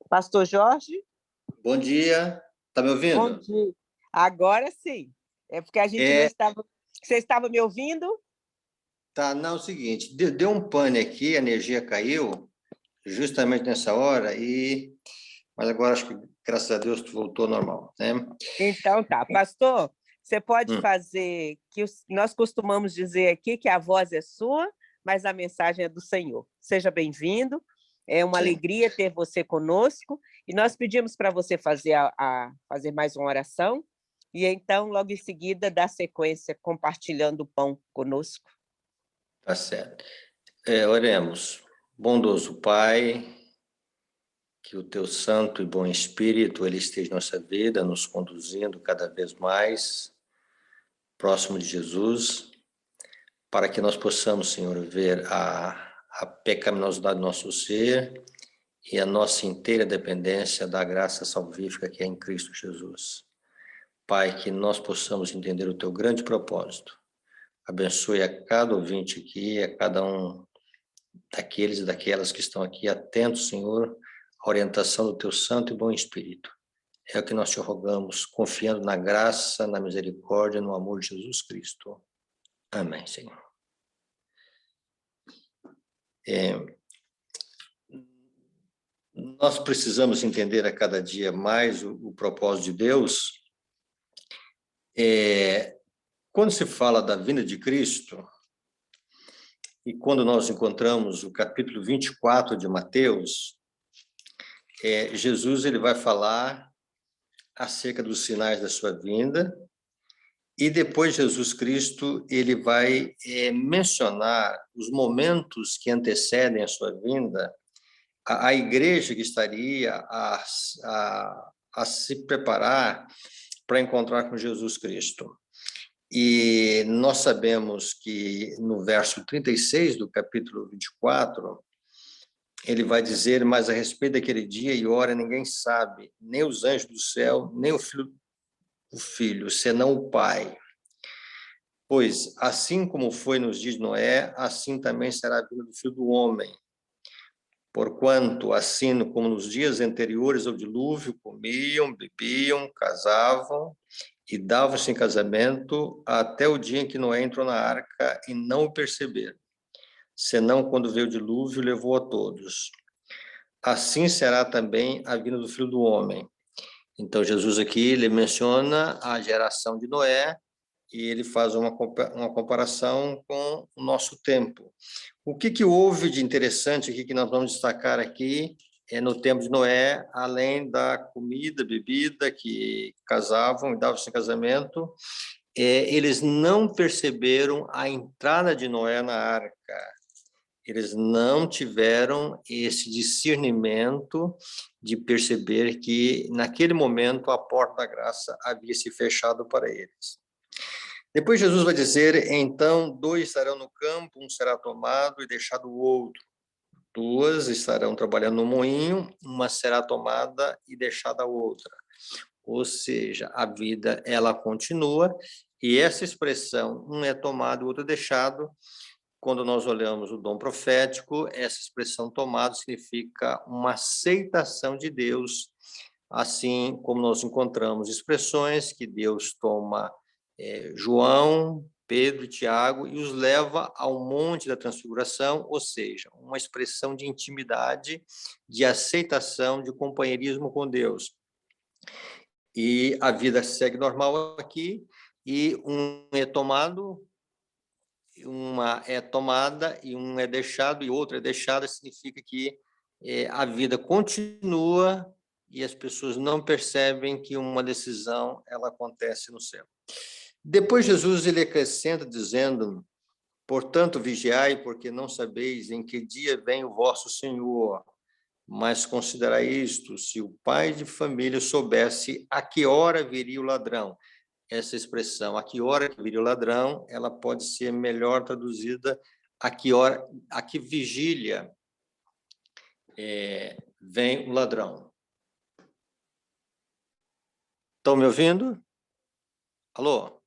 Pastor Jorge, Bom dia, tá me bom ouvindo? dia. Agora sim. É porque a gente não estava. Você estava me ouvindo? Tá, não, é o seguinte, deu um pane aqui, a energia caiu justamente nessa hora, mas agora acho que, graças a Deus, tu voltou ao normal, né? Então tá. Pastor, você pode Hum, fazer que nós costumamos dizer aqui que a voz é sua, mas a mensagem é do Senhor. Seja bem-vindo. É uma sim, alegria ter você conosco. E nós pedimos para você fazer, fazer mais uma oração. E então, logo em seguida, dar sequência compartilhando o pão conosco. tá certo. Oremos. Bondoso Pai, que o teu santo e bom Espírito, ele esteja em nossa vida, nos conduzindo cada vez mais próximo de Jesus, para que nós possamos, Senhor, ver a pecaminosidade do nosso ser e a nossa inteira dependência da graça salvífica que é em Cristo Jesus. Pai, que nós possamos entender o teu grande propósito. Abençoe a cada ouvinte aqui, a cada um daqueles e daquelas que estão aqui atentos, Senhor, à orientação do teu santo e bom Espírito. É o que nós te rogamos, confiando na graça, na misericórdia, no amor de Jesus Cristo. Amém, Senhor. Nós precisamos entender a cada dia mais o propósito de Deus. Quando se fala da vinda de Cristo, e quando nós encontramos o capítulo 24 de Mateus, Jesus ele vai falar acerca dos sinais da sua vinda, e depois Jesus Cristo ele vai mencionar os momentos que antecedem a sua vinda, a igreja que estaria a se preparar para encontrar com Jesus Cristo. E nós sabemos que no verso 36 do capítulo 24, ele vai dizer, mas a respeito daquele dia e hora ninguém sabe, nem os anjos do céu, nem o filho, senão o Pai. Pois, assim como foi nos dias de Noé, assim também será a vinda do Filho do Homem. Porquanto, assim como nos dias anteriores ao dilúvio, comiam, bebiam, casavam e davam-se em casamento até o dia em que Noé entrou na arca e não o perceberam. Senão, quando veio o dilúvio, levou a todos. Assim será também a vinda do Filho do Homem. Então, Jesus aqui, ele menciona a geração de Noé e ele faz uma comparação com o nosso tempo. O que houve de interessante aqui que nós vamos destacar aqui no tempo de Noé, além da comida, bebida, que casavam e davam-se em casamento, eles não perceberam a entrada de Noé na arca. Eles não tiveram esse discernimento de perceber que, naquele momento, a porta da graça havia se fechado para eles. Depois Jesus vai dizer, então, 2 estarão no campo, um será tomado e deixado o outro. 2 estarão trabalhando no moinho, uma será tomada e deixada a outra. Ou seja, a vida, ela continua, e essa expressão, um é tomado, o outro é deixado, quando nós olhamos o dom profético, essa expressão tomado significa uma aceitação de Deus, assim como nós encontramos expressões que Deus toma João, Pedro e Tiago e os leva ao Monte da Transfiguração, ou seja, uma expressão de intimidade, de aceitação, de companheirismo com Deus. E a vida segue normal aqui, e um é tomado, uma é tomada e um é deixado e outro é deixado, significa que a vida continua e as pessoas não percebem que uma decisão ela acontece no céu. Depois Jesus ele acrescenta dizendo, portanto vigiai, porque não sabeis em que dia vem o vosso Senhor, mas considerai isto, se o pai de família soubesse a que hora viria o ladrão. Essa expressão, a que hora viria o ladrão, ela pode ser melhor traduzida a que vigília vem o ladrão. Estão me ouvindo? Alô?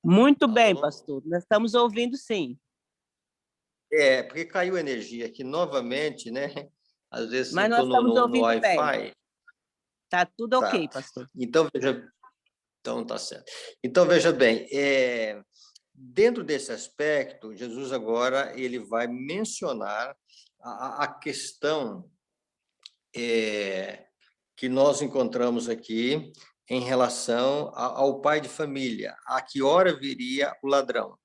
Muito bem, Alô? pastor. Nós estamos ouvindo, sim. Porque caiu energia aqui novamente, né? Às vezes eu Mas nós estou estamos no ouvindo bem. Wi-Fi. Está tudo Tá. ok, pastor. Então, tá certo. Então, veja bem, dentro desse aspecto, Jesus agora ele vai mencionar a questão que nós encontramos aqui em relação ao pai de família. A que hora viria o ladrão?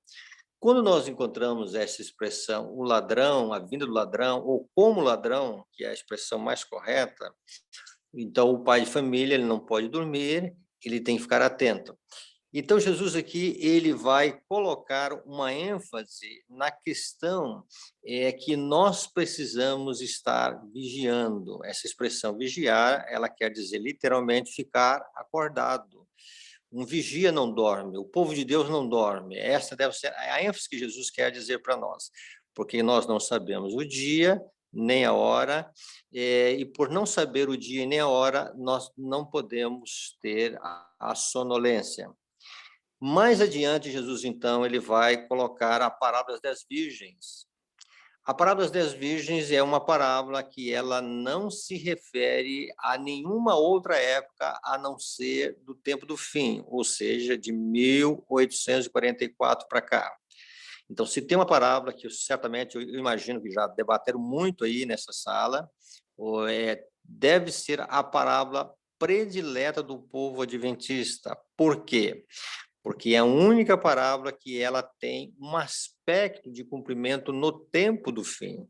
Quando nós encontramos essa expressão, o ladrão, a vinda do ladrão, ou como ladrão, que é a expressão mais correta, então o pai de família ele não pode dormir, ele tem que ficar atento. Então, Jesus aqui ele vai colocar uma ênfase na questão que nós precisamos estar vigiando. Essa expressão vigiar, ela quer dizer literalmente ficar acordado. Um vigia não dorme, o povo de Deus não dorme. Essa deve ser a ênfase que Jesus quer dizer para nós, porque nós não sabemos o dia nem a hora, e por não saber o dia nem a hora, nós não podemos ter a sonolência. Mais adiante, Jesus, então, ele vai colocar a parábola das 10 virgens. A parábola das 10 virgens é uma parábola que ela não se refere a nenhuma outra época a não ser do tempo do fim, ou seja, de 1844 para cá. Então, se tem uma parábola que certamente eu imagino que já debateram muito aí nessa sala, deve ser a parábola predileta do povo adventista. Por quê? Porque é a única parábola que ela tem um aspecto de cumprimento no tempo do fim.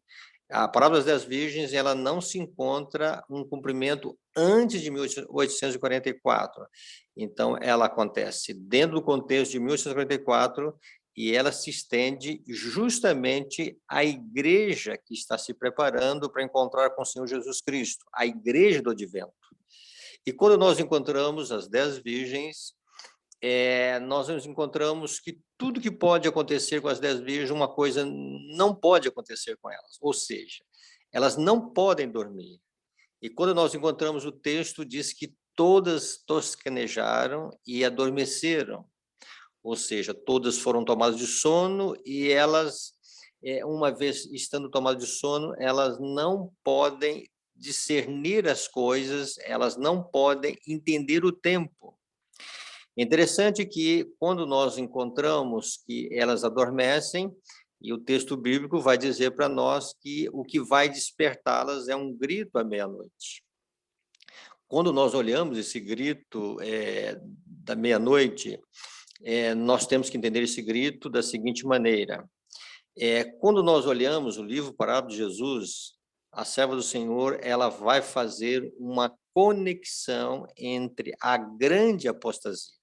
A parábola das virgens, ela não se encontra um cumprimento antes de 1844. Então, ela acontece dentro do contexto de 1844 e ela se estende justamente à igreja que está se preparando para encontrar com o Senhor Jesus Cristo, a igreja do advento. E quando nós encontramos as 10 virgens, nós nos encontramos que tudo que pode acontecer com as 10 virgens, uma coisa não pode acontecer com elas, ou seja, elas não podem dormir. E quando nós encontramos o texto, diz que todas tosquenejaram e adormeceram, ou seja, todas foram tomadas de sono e elas, uma vez estando tomadas de sono, elas não podem discernir as coisas, elas não podem entender o tempo. Interessante que, quando nós encontramos que elas adormecem, e o texto bíblico vai dizer para nós que o que vai despertá-las é um grito à meia-noite. Quando nós olhamos esse grito da meia-noite, nós temos que entender esse grito da seguinte maneira. Quando nós olhamos o livro Parábola de Jesus, a serva do Senhor, ela vai fazer uma conexão entre a grande apostasia.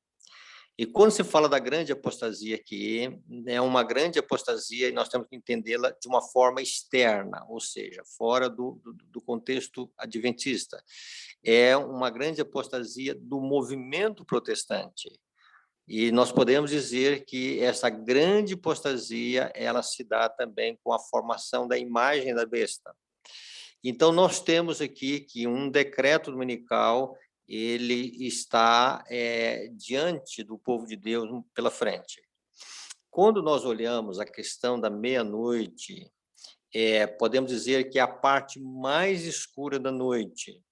E quando se fala da grande apostasia aqui, é uma grande apostasia e nós temos que entendê-la de uma forma externa, ou seja, fora do contexto adventista. É uma grande apostasia do movimento protestante. E nós podemos dizer que essa grande apostasia, ela se dá também com a formação da imagem da besta. Então, nós temos aqui que um decreto dominical ele está diante do povo de Deus pela frente. Quando nós olhamos a questão da meia-noite, podemos dizer que é a parte mais escura da noite.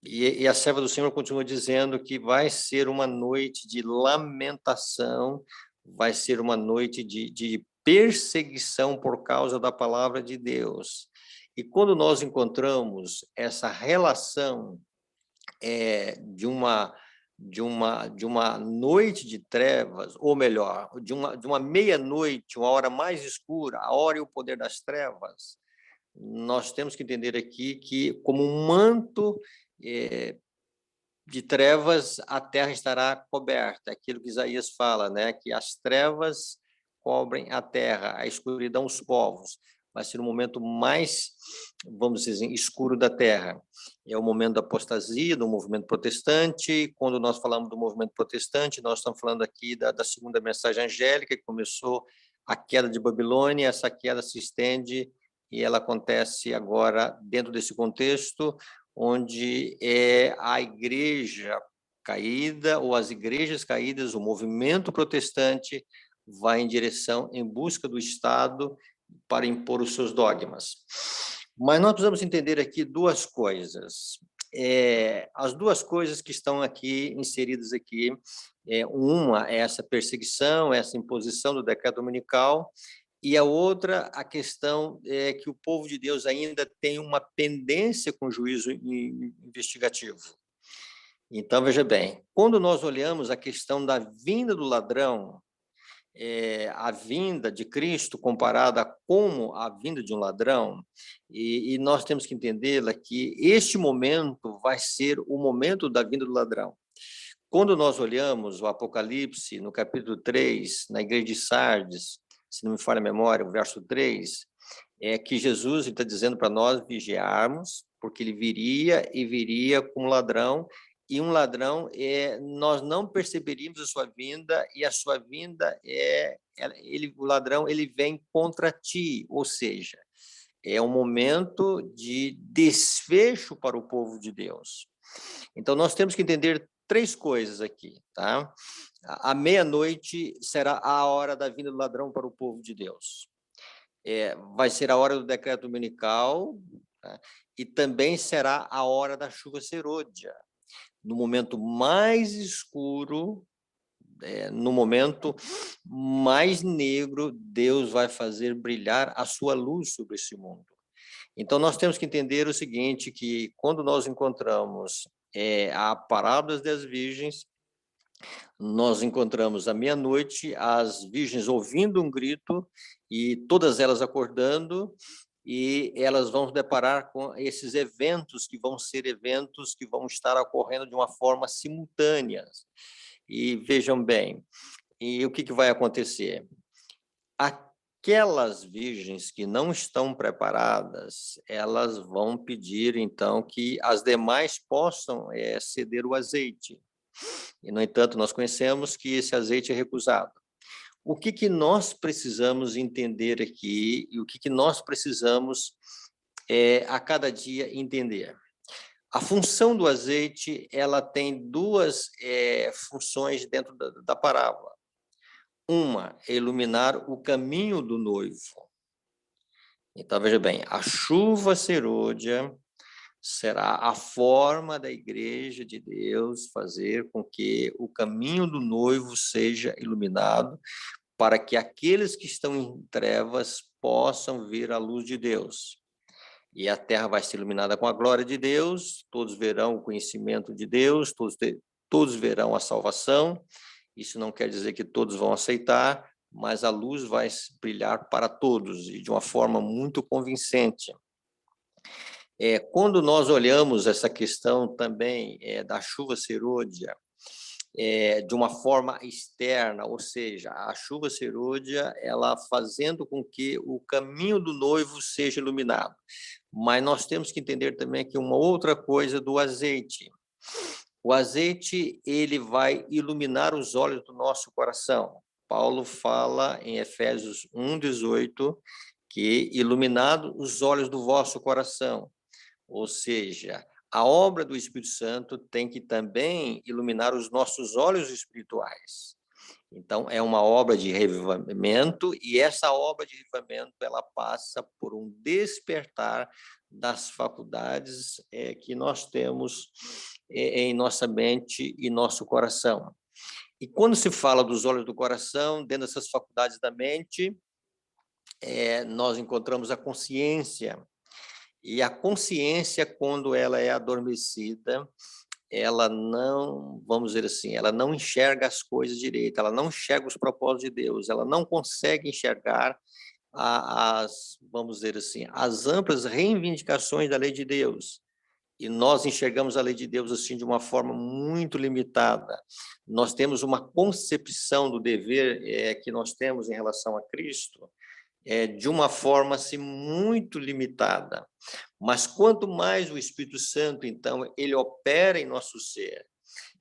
E a serva do Senhor continua dizendo que vai ser uma noite de lamentação, vai ser uma noite de perseguição por causa da palavra de Deus. E quando nós encontramos essa relação de uma noite de trevas, ou melhor, de uma meia-noite, uma hora mais escura, a hora e o poder das trevas, nós temos que entender aqui que, como um manto de trevas, a terra estará coberta. Aquilo que Isaías fala, né? Que as trevas cobrem a terra, a escuridão os povos. Vai ser o momento mais, vamos dizer assim, escuro da terra. É o momento da apostasia, do movimento protestante. Quando nós falamos do movimento protestante, nós estamos falando aqui da segunda mensagem angélica, que começou a queda de Babilônia. Essa queda se estende e ela acontece agora dentro desse contexto, onde é a igreja caída ou as igrejas caídas, o movimento protestante vai em busca do Estado para impor os seus dogmas. Mas nós precisamos entender aqui duas coisas. As duas coisas que estão aqui inseridas aqui, uma é essa perseguição, essa imposição do decreto dominical, e a outra, a questão é que o povo de Deus ainda tem uma pendência com o juízo investigativo. Então, veja bem, quando nós olhamos a questão da vinda do ladrão, a vinda de Cristo comparada como a vinda de um ladrão, e nós temos que entendê-la que este momento vai ser o momento da vinda do ladrão. Quando nós olhamos o Apocalipse, no capítulo 3, na igreja de Sardes, se não me falha a memória, o verso 3, é que Jesus está dizendo para nós vigiarmos, porque ele viria como ladrão, e um ladrão, nós não perceberíamos a sua vinda, e a sua vinda o ladrão, ele vem contra ti, ou seja, é um momento de desfecho para o povo de Deus. Então, nós temos que entender três coisas aqui, tá? À meia-noite será a hora da vinda do ladrão para o povo de Deus. Vai ser a hora do decreto dominical, tá? E também será a hora da chuva serôdia. No momento mais escuro, no momento mais negro, Deus vai fazer brilhar a sua luz sobre esse mundo. Então, nós temos que entender o seguinte, que quando nós encontramos a parábola das virgens, nós encontramos à meia-noite as virgens ouvindo um grito e todas elas acordando, e elas vão se deparar com esses eventos que vão ser eventos que vão estar ocorrendo de uma forma simultânea. E vejam bem, e o que vai acontecer? Aquelas virgens que não estão preparadas, elas vão pedir, então, que as demais possam ceder o azeite. E, no entanto, nós conhecemos que esse azeite é recusado. O que nós precisamos entender aqui e o que nós precisamos a cada dia entender? A função do azeite, ela tem duas funções dentro da parábola. Uma é iluminar o caminho do noivo. Então, veja bem, a chuva serôdia será a forma da igreja de Deus fazer com que o caminho do noivo seja iluminado, para que aqueles que estão em trevas possam ver a luz de Deus. E a terra vai ser iluminada com a glória de Deus, todos verão o conhecimento de Deus, todos verão a salvação. Isso não quer dizer que todos vão aceitar, mas a luz vai brilhar para todos, e de uma forma muito convincente. Quando nós olhamos essa questão também da chuva serôdia, de uma forma externa, ou seja, a chuva serôdia, ela fazendo com que o caminho do noivo seja iluminado. Mas nós temos que entender também que uma outra coisa do azeite. O azeite, ele vai iluminar os olhos do nosso coração. Paulo fala em Efésios 1:18 que iluminado os olhos do vosso coração. Ou seja, a obra do Espírito Santo tem que também iluminar os nossos olhos espirituais. Então, é uma obra de revivamento, e essa obra de revivamento, ela passa por um despertar das faculdades que nós temos em nossa mente e nosso coração. E quando se fala dos olhos do coração, dentro dessas faculdades da mente, nós encontramos a consciência. E a consciência, quando ela é adormecida, ela não, vamos dizer assim, ela não enxerga as coisas direito, ela não enxerga os propósitos de Deus, ela não consegue enxergar vamos dizer assim, as amplas reivindicações da lei de Deus. E nós enxergamos a lei de Deus assim de uma forma muito limitada. Nós temos uma concepção do dever que nós temos em relação a Cristo de uma forma assim, muito limitada. Mas quanto mais o Espírito Santo, então, ele opera em nosso ser,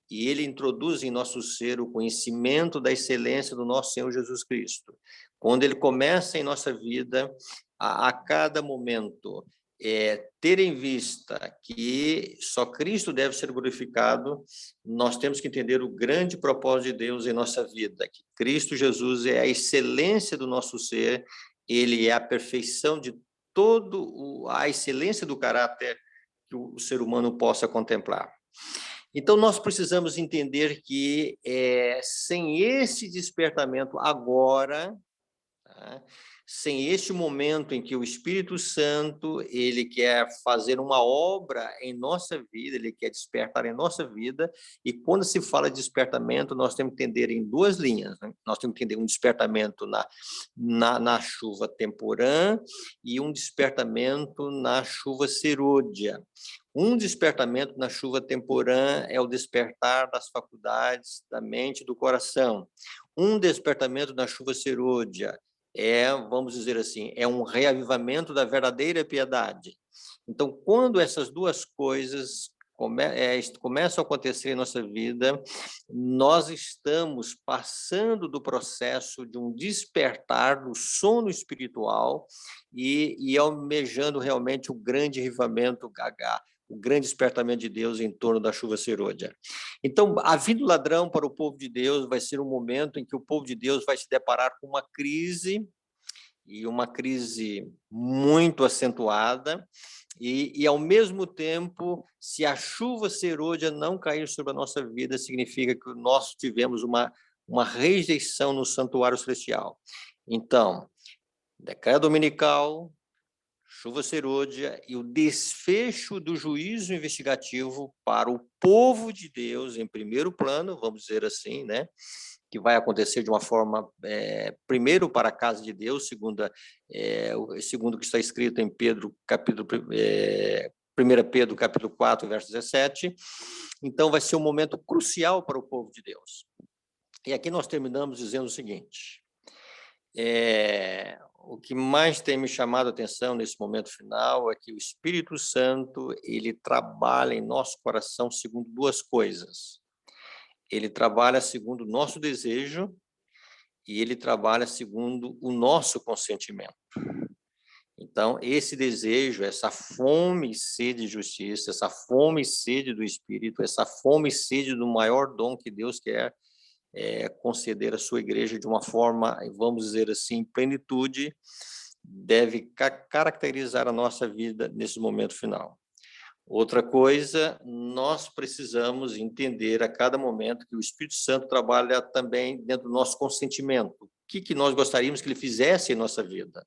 e ele introduz em nosso ser o conhecimento da excelência do nosso Senhor Jesus Cristo. Quando ele começa em nossa vida, a cada momento, ter em vista que só Cristo deve ser glorificado, nós temos que entender o grande propósito de Deus em nossa vida, que Cristo Jesus é a excelência do nosso ser, ele é a perfeição de toda a excelência do caráter que o ser humano possa contemplar. Então, nós precisamos entender que, sem esse despertamento agora, tá? Sem este momento em que o Espírito Santo ele quer fazer uma obra em nossa vida, ele quer despertar em nossa vida, e quando se fala de despertamento, nós temos que entender em duas linhas, né? Nós temos que entender um despertamento na chuva temporã e um despertamento na chuva serôdia. Um despertamento na chuva temporã é o despertar das faculdades da mente e do coração. Um despertamento na chuva serôdia vamos dizer assim, é um reavivamento da verdadeira piedade. Então, quando essas duas coisas começam a acontecer em nossa vida, nós estamos passando do processo de um despertar do sono espiritual e almejando realmente o grande avivamento gagá, o grande despertamento de Deus em torno da chuva serôdia. Então, a vinda do ladrão para o povo de Deus vai ser um momento em que o povo de Deus vai se deparar com uma crise, e uma crise muito acentuada, e ao mesmo tempo, se a chuva serôdia não cair sobre a nossa vida, significa que nós tivemos uma rejeição no santuário celestial. Então, decreto dominical, chuva serôdia e o desfecho do juízo investigativo para o povo de Deus em primeiro plano, vamos dizer assim, né? Que vai acontecer de uma forma, primeiro para a casa de Deus, segundo o que está escrito em Pedro, 1 Pedro, capítulo 4, verso 17. Então, vai ser um momento crucial para o povo de Deus. E aqui nós terminamos dizendo o seguinte, o que mais tem me chamado a atenção nesse momento final é que o Espírito Santo, ele trabalha em nosso coração segundo duas coisas. Ele trabalha segundo o nosso desejo e ele trabalha segundo o nosso consentimento. Então, esse desejo, essa fome e sede de justiça, essa fome e sede do Espírito, essa fome e sede do maior dom que Deus quer conceder à sua igreja de uma forma, vamos dizer assim, plenitude, deve caracterizar a nossa vida nesse momento final. Outra coisa, nós precisamos entender a cada momento que o Espírito Santo trabalha também dentro do nosso consentimento. O que nós gostaríamos que ele fizesse em nossa vida?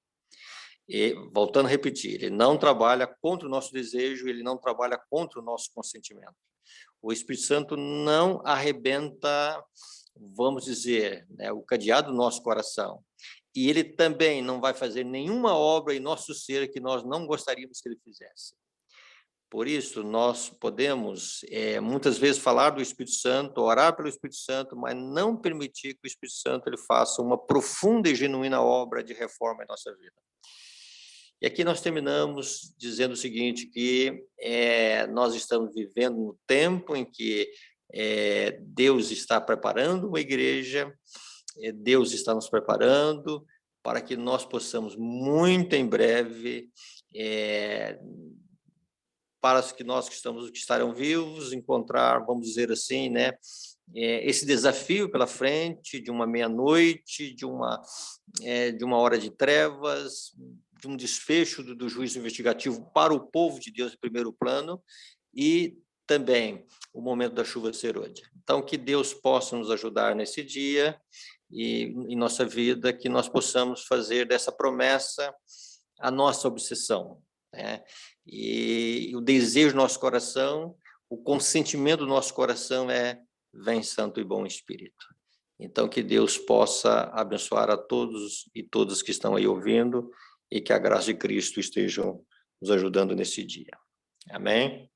E, voltando a repetir, ele não trabalha contra o nosso desejo, ele não trabalha contra o nosso consentimento. O Espírito Santo não arrebenta, vamos dizer, o cadeado do nosso coração. E ele também não vai fazer nenhuma obra em nosso ser que nós não gostaríamos que ele fizesse. Por isso, nós podemos, muitas vezes, falar do Espírito Santo, orar pelo Espírito Santo, mas não permitir que o Espírito Santo ele faça uma profunda e genuína obra de reforma em nossa vida. E aqui nós terminamos dizendo o seguinte, que nós estamos vivendo um tempo em que Deus está preparando uma igreja, Deus está nos preparando para que nós possamos, muito em breve, para os que estarão vivos, encontrar, vamos dizer assim, né, esse desafio pela frente de uma meia-noite, de uma hora de trevas, de um desfecho do juízo investigativo para o povo de Deus em primeiro plano, e também o momento da chuva serôdia. Então, que Deus possa nos ajudar nesse dia e em nossa vida, que nós possamos fazer dessa promessa a nossa obsessão, né? E o desejo do nosso coração, o consentimento do nosso coração vem Santo e Bom Espírito. Então, que Deus possa abençoar a todos e todas que estão aí ouvindo e que a graça de Cristo esteja nos ajudando nesse dia. Amém?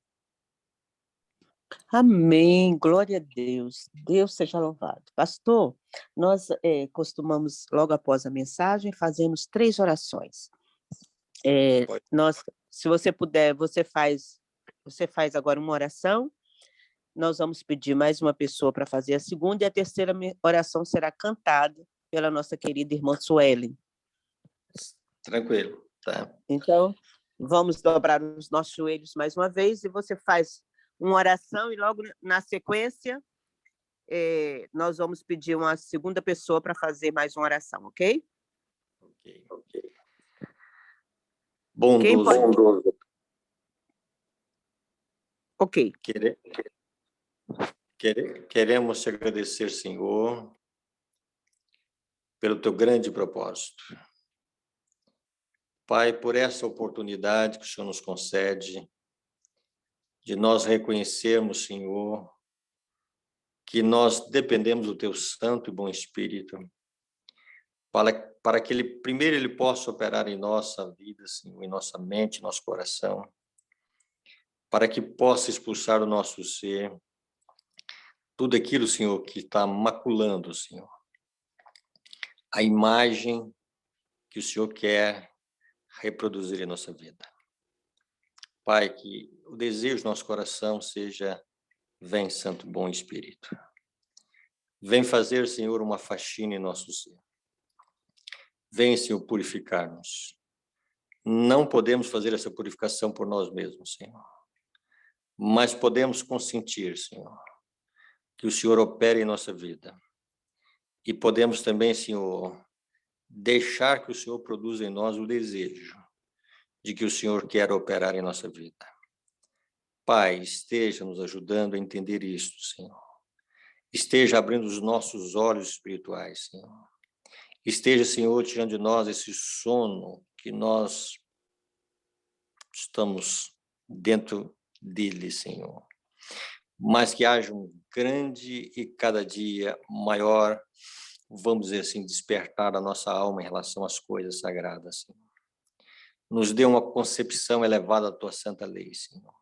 Amém, glória a Deus, Deus seja louvado. Pastor, nós costumamos, logo após a mensagem, fazemos 3 orações. Se você puder, você faz agora uma oração, nós vamos pedir mais uma pessoa para fazer a segunda, e a terceira oração será cantada pela nossa querida irmã Suelen. Tranquilo, tá? Então, vamos dobrar os nossos joelhos mais uma vez, e você faz uma oração, e logo na sequência, nós vamos pedir uma segunda pessoa para fazer mais uma oração, ok? Ok. bondoso. Ok. Queremos te agradecer, Senhor, pelo teu grande propósito. Pai, por essa oportunidade que o Senhor nos concede, de nós reconhecermos, Senhor, que nós dependemos do teu Santo e Bom Espírito, para que ele possa operar em nossa vida, Senhor, em nossa mente, nosso coração, para que possa expulsar do nosso ser tudo aquilo, Senhor, que está maculando, Senhor, a imagem que o Senhor quer reproduzir em nossa vida. Pai, que o desejo do nosso coração seja: vem, Santo Bom Espírito. Vem fazer, Senhor, uma faxina em nosso ser. Vem, Senhor, purificar-nos. Não podemos fazer essa purificação por nós mesmos, Senhor. Mas podemos consentir, Senhor, que o Senhor opere em nossa vida. E podemos também, Senhor, deixar que o Senhor produza em nós o desejo de que o Senhor quer operar em nossa vida. Pai, esteja nos ajudando a entender isto, Senhor. Esteja abrindo os nossos olhos espirituais, Senhor. Esteja, Senhor, tirando de nós esse sono que nós estamos dentro dele, Senhor. Mas que haja um grande e cada dia maior, vamos dizer assim, despertar da nossa alma em relação às coisas sagradas, Senhor. Nos dê uma concepção elevada da tua santa lei, Senhor.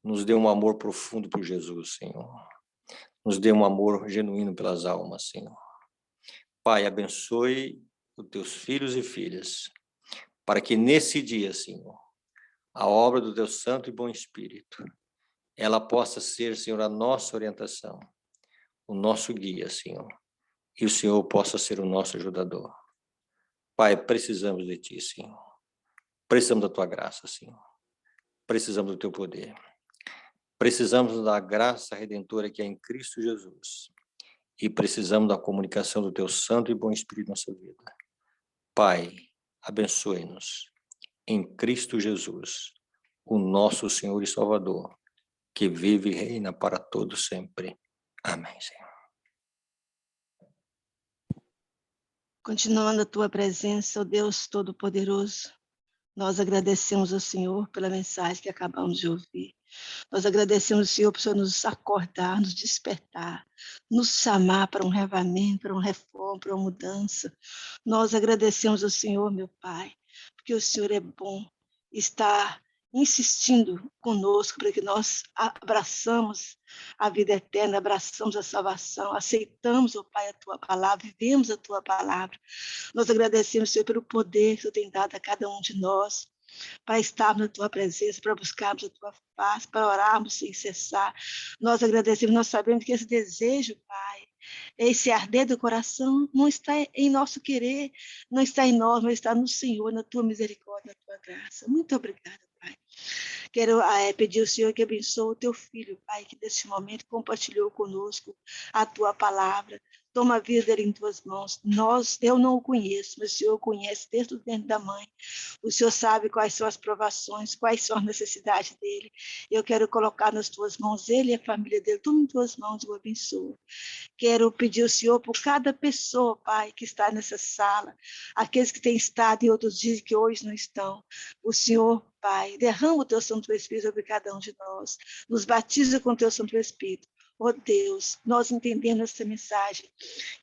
Nos dê um amor profundo por Jesus, Senhor. Nos dê um amor genuíno pelas almas, Senhor. Pai, abençoe os teus filhos e filhas, para que nesse dia, Senhor, a obra do teu Santo e Bom Espírito, ela possa ser, Senhor, a nossa orientação, o nosso guia, Senhor, e o Senhor possa ser o nosso ajudador. Pai, precisamos de ti, Senhor. Precisamos da tua graça, Senhor. Precisamos do teu poder. Precisamos da graça redentora que é em Cristo Jesus. E precisamos da comunicação do teu Santo e Bom Espírito na nossa vida. Pai, abençoe-nos em Cristo Jesus, o nosso Senhor e Salvador, que vive e reina para todos sempre. Amém, Senhor. Continuando a tua presença, ó Deus Todo-Poderoso, nós agradecemos ao Senhor pela mensagem que acabamos de ouvir. Nós agradecemos ao Senhor por o Senhor nos acordar, nos despertar, nos chamar para um revamento, para uma reforma, para uma mudança. Nós agradecemos ao Senhor, meu Pai, porque o Senhor é bom, está insistindo conosco para que nós abraçamos a vida eterna, abraçamos a salvação, aceitamos, ó Pai, a Tua palavra, vivemos a Tua palavra. Nós agradecemos, Senhor, pelo poder que Tu tem dado a cada um de nós, para estarmos na Tua presença, para buscarmos a Tua paz, para orarmos sem cessar. Nós agradecemos, nós sabemos que esse desejo, Pai, esse arder do coração não está em nosso querer, não está em nós, mas está no Senhor, na Tua misericórdia, na Tua graça. Muito obrigada, Pai. Quero pedir ao Senhor que abençoe o Teu Filho, Pai, que neste momento compartilhou conosco a Tua palavra. Toma a vida dele em Tuas mãos. Eu não o conheço, mas o Senhor o conhece desde dentro da mãe. O Senhor sabe quais são as provações, quais são as necessidades dele. Eu quero colocar nas Tuas mãos ele e a família dele. Toma em Tuas mãos e o abençoa. Quero pedir ao Senhor por cada pessoa, Pai, que está nessa sala, aqueles que têm estado e outros dizem que hoje não estão. O Senhor, Pai, derrama o Teu Santo Espírito sobre cada um de nós. Nos batiza com o Teu Santo Espírito. Oh Deus, nós entendemos essa mensagem,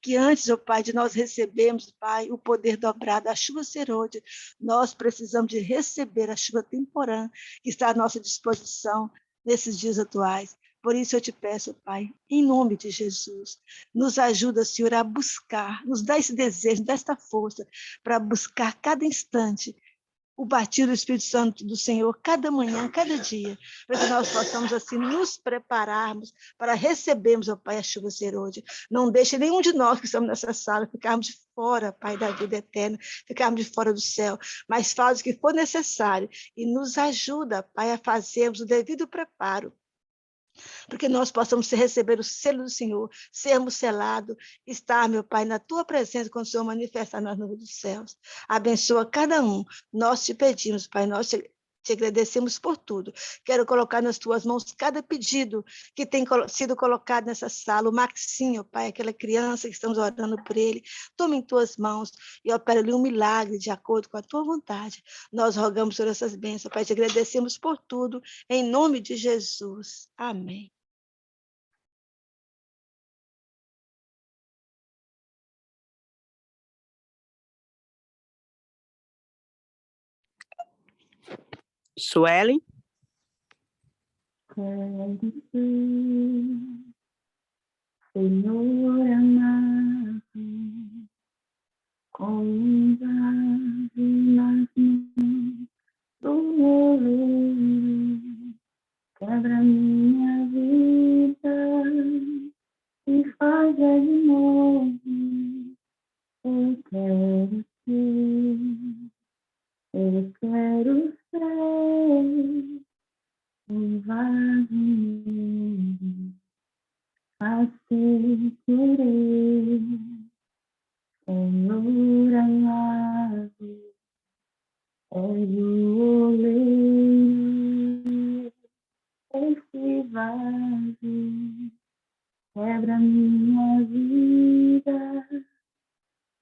que antes, ó Pai, de nós recebermos, Pai, o poder dobrado, a chuva serôdia, nós precisamos de receber a chuva temporã que está à nossa disposição nesses dias atuais. Por isso eu te peço, Pai, em nome de Jesus, nos ajuda, Senhor, a buscar, nos dá esse desejo, nos dá esta força para buscar cada instante o batismo do Espírito Santo do Senhor, cada manhã, cada dia, para que nós possamos assim nos prepararmos para recebermos, ó Pai, a chuva serôdia. Não deixe nenhum de nós que estamos nessa sala ficarmos de fora, Pai, da vida eterna, ficarmos de fora do céu, mas faz o que for necessário e nos ajuda, Pai, a fazermos o devido preparo porque nós possamos receber o selo do Senhor, sermos selados, estar, meu Pai, na tua presença, quando o Senhor manifestar nas nuvens dos céus. Abençoa cada um. Nós te pedimos, Pai, nós te agradecemos por tudo. Quero colocar nas tuas mãos cada pedido que tem sido colocado nessa sala. O Maxinho, Pai, aquela criança que estamos orando por ele. Toma em tuas mãos e opera-lhe um milagre de acordo com a tua vontade. Nós rogamos por essas bênçãos, Pai, te agradecemos por tudo, em nome de Jesus. Amém. Suelen? Senhor amado, com base nas mãos do oleiro, quebra minha vida e faz de novo. Eu quero ser um vaso novo, fazer querer, Senhor amado, és o oleiro, esse vaso quebra minha vida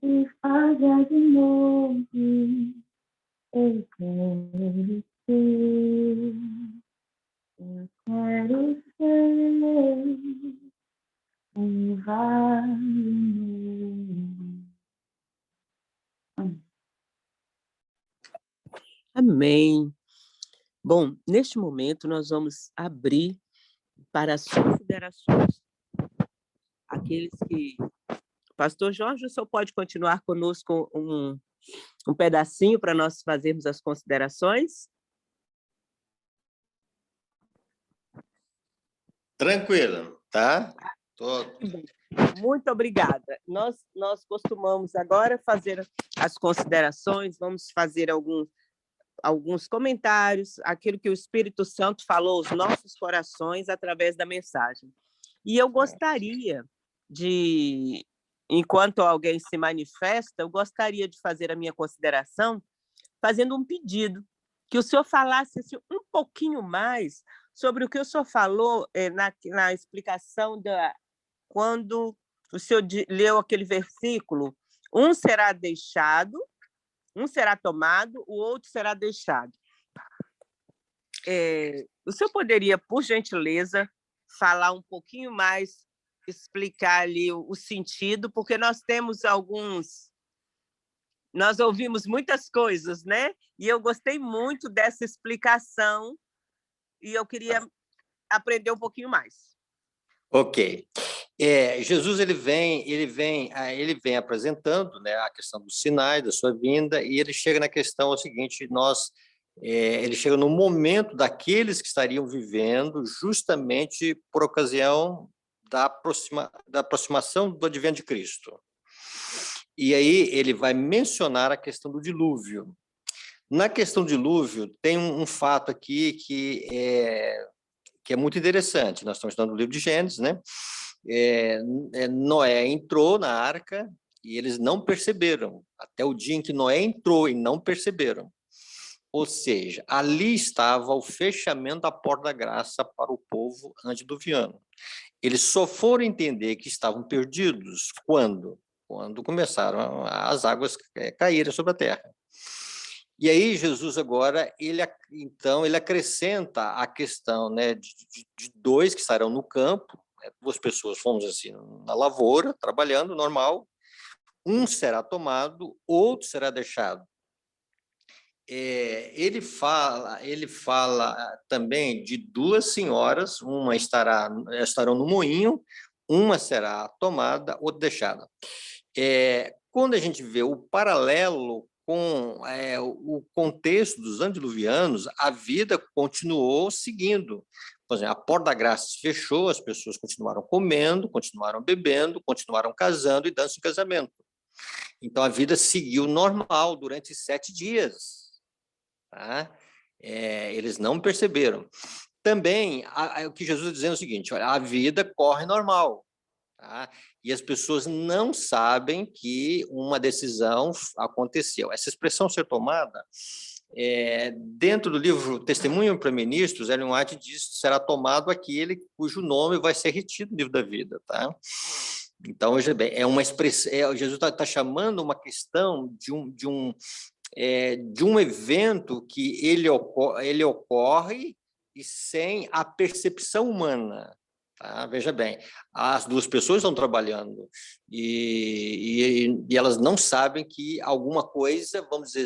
e faz de novo. Eu quero ser um vaso novo. Amém. Bom, neste momento nós vamos abrir para as considerações. Aqueles que... Pastor Jorge, o senhor pode continuar conosco um pedacinho para nós fazermos as considerações? Tranquilo, tá? Muito obrigada. Nós costumamos agora fazer as considerações, vamos fazer alguns comentários, aquilo que o Espírito Santo falou aos nossos corações através da mensagem. E eu gostaria de, enquanto alguém se manifesta, eu gostaria de fazer a minha consideração fazendo um pedido, que o senhor falasse assim, um pouquinho mais sobre o que o senhor falou na explicação quando o senhor leu aquele versículo, um será deixado, um será tomado, o outro será deixado. O senhor poderia, por gentileza, falar um pouquinho mais, explicar ali o sentido, porque nós temos nós ouvimos muitas coisas, né? E eu gostei muito dessa explicação e eu queria aprender um pouquinho mais. Ok. Jesus ele vem apresentando, né, a questão dos sinais da sua vinda, e ele chega na questão seguinte: ele chega no momento daqueles que estariam vivendo justamente por ocasião da aproximação do advento de Cristo. E aí ele vai mencionar a questão do dilúvio. Na questão do dilúvio, tem um fato aqui que é muito interessante. Nós estamos estudando o livro de Gênesis, né? Noé entrou na arca e eles não perceberam, até o dia em que Noé entrou e não perceberam. Ou seja, ali estava o fechamento da porta da graça para o povo antediluviano. Eles só foram entender que estavam perdidos quando começaram as águas caírem sobre a terra. E aí Jesus agora, ele acrescenta a questão, né, de dois que estarão no campo, né, duas pessoas, vamos assim, na lavoura, trabalhando, normal, um será tomado, outro será deixado. Ele fala também de duas senhoras, uma estarão no moinho, uma será tomada, outra deixada. Quando a gente vê o paralelo com o contexto dos antediluvianos, a vida continuou seguindo. Por exemplo, a porta da graça se fechou, as pessoas continuaram comendo, continuaram bebendo, continuaram casando e dando-se casamento. Então, a vida seguiu normal durante 7 dias. Tá? Eles não perceberam. também, o que Jesus está dizendo é o seguinte, olha, a vida corre normal, tá? E as pessoas não sabem que uma decisão aconteceu. Essa expressão ser tomada, dentro do livro Testemunho para Ministros, Ellen White diz que será tomado aquele cujo nome vai ser retido no livro da vida, tá? Então, veja bem, é uma expressão, Jesus está chamando uma questão de um evento que ele ocorre e sem a percepção humana. Tá? Veja bem, as duas pessoas estão trabalhando e elas não sabem que alguma coisa, vamos dizer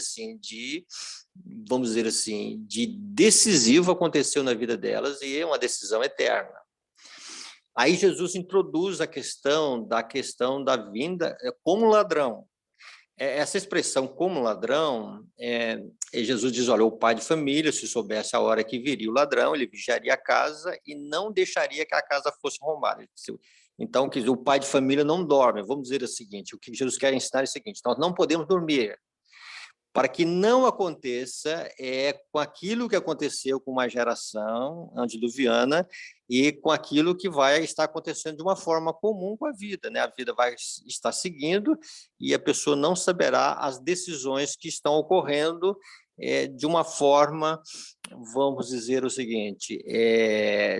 assim, de decisivo aconteceu na vida delas e é uma decisão eterna. Aí Jesus introduz a questão da vinda como ladrão. Essa expressão como ladrão, Jesus diz, olha, o pai de família, se soubesse a hora que viria o ladrão, ele vigiaria a casa e não deixaria que a casa fosse roubada. Então, o pai de família não dorme. Vamos dizer o seguinte, o que Jesus quer ensinar é o seguinte, nós não podemos dormir, para que não aconteça com aquilo que aconteceu com uma geração antediluviana e com aquilo que vai estar acontecendo de uma forma comum com a vida, né? A vida vai estar seguindo e a pessoa não saberá as decisões que estão ocorrendo de uma forma, vamos dizer o seguinte,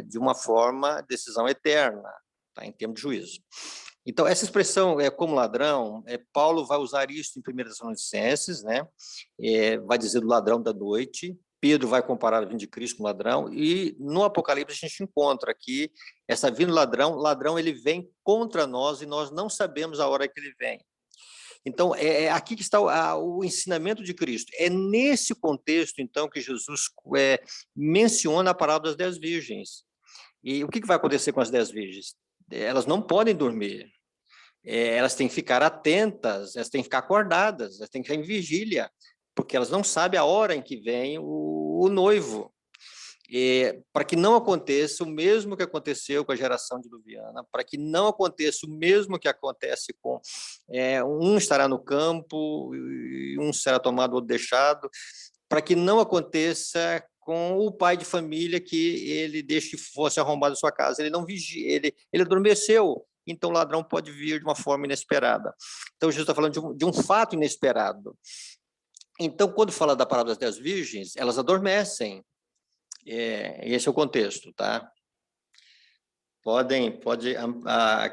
de uma forma, decisão eterna, tá? Em termos de juízo. Então, essa expressão como ladrão, Paulo vai usar isso em 1 Tessalonicenses, né? Vai dizer do ladrão da noite, Pedro vai comparar a vinda de Cristo com ladrão, e no Apocalipse a gente encontra que essa vinda do ladrão ele vem contra nós e nós não sabemos a hora que ele vem. Então, aqui que está o ensinamento de Cristo. É nesse contexto, então, que Jesus menciona a parábola das 10 virgens. E o que vai acontecer com as 10 virgens? Elas não podem dormir, elas têm que ficar atentas, elas têm que ficar acordadas, elas têm que ficar em vigília, porque elas não sabem a hora em que vem o noivo. Para que não aconteça o mesmo que aconteceu com a geração diluviana, para que não aconteça o mesmo que acontece com um estará no campo, um será tomado, outro deixado, para que não aconteça com o pai de família que ele deixa que fosse arrombado a sua casa, ele não vigia, ele adormeceu, então o ladrão pode vir de uma forma inesperada. Então Jesus está falando de um fato inesperado. Então, quando fala da parábola das 10 virgens, elas adormecem. Esse é o contexto, tá?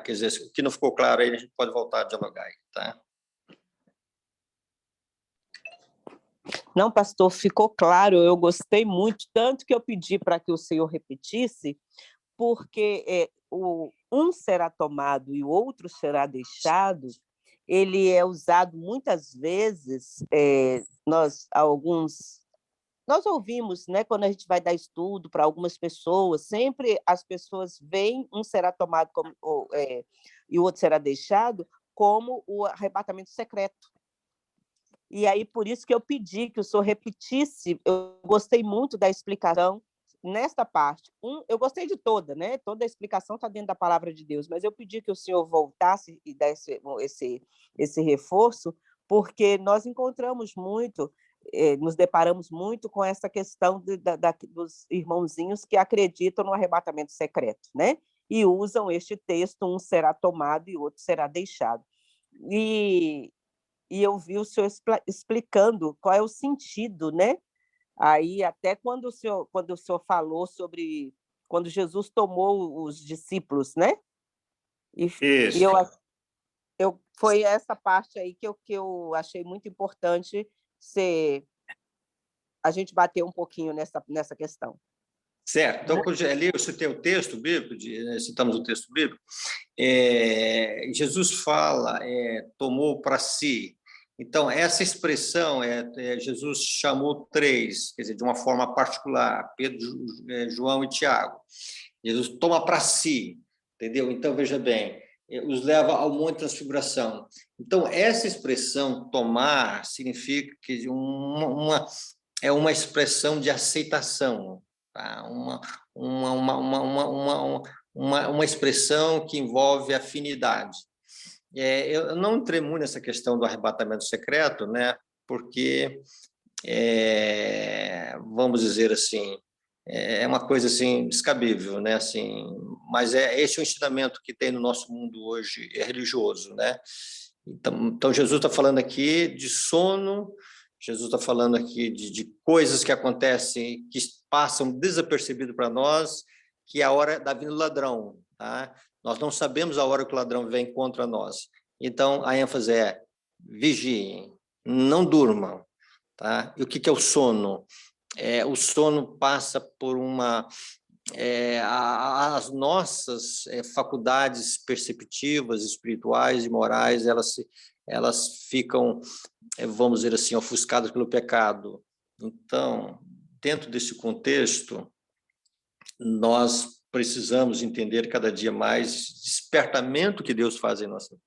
Quer dizer, o que não ficou claro aí, a gente pode voltar a dialogar aí, tá? Não, pastor, ficou claro, eu gostei muito, tanto que eu pedi para que o senhor repetisse, porque um será tomado e o outro será deixado, ele é usado muitas vezes, nós ouvimos, né, quando a gente vai dar estudo para algumas pessoas, sempre as pessoas veem um será tomado e o outro será deixado como o arrebatamento secreto. E aí, por isso que eu pedi que o senhor repetisse, eu gostei muito da explicação nesta parte. Eu gostei de toda, né? Toda a explicação está dentro da palavra de Deus, mas eu pedi que o senhor voltasse e desse esse reforço, porque nós encontramos muito, nos deparamos muito com essa questão dos irmãozinhos que acreditam no arrebatamento secreto, né? E usam este texto, um será tomado e outro será deixado. E eu vi o senhor explicando qual é o sentido, né? Aí, até quando o senhor falou sobre quando Jesus tomou os discípulos, né? Isso. Foi essa parte aí que eu achei muito importante a gente bater um pouquinho nessa questão. Certo. Então, quando ali eu citei o texto bíblico, citamos o texto bíblico, Jesus fala, tomou para si. Então, essa expressão, Jesus chamou 3, quer dizer, de uma forma particular, Pedro, João e Tiago. Jesus toma para si, entendeu? Então, veja bem, os leva ao Monte de Transfiguração. Então, essa expressão tomar significa que é uma expressão de aceitação, tá? Uma expressão que envolve afinidade. Eu não entrei muito nessa questão do arrebatamento secreto, né? Porque, vamos dizer assim, é uma coisa assim descabível, né? Assim, mas esse é o ensinamento que tem no nosso mundo hoje, é religioso, né? Então Jesus está falando aqui de sono, Jesus está falando aqui de coisas que acontecem, que passam desapercebido para nós, que é a hora da vinda do ladrão, tá? Nós não sabemos a hora que o ladrão vem contra nós. Então, a ênfase é: vigiem, não durmam, tá? E o que é o sono? O sono passa por as nossas faculdades perceptivas, espirituais e morais, elas ficam, vamos dizer assim, ofuscadas pelo pecado. Então, dentro desse contexto, nós precisamos entender cada dia mais esse despertamento que Deus faz em nossa vida.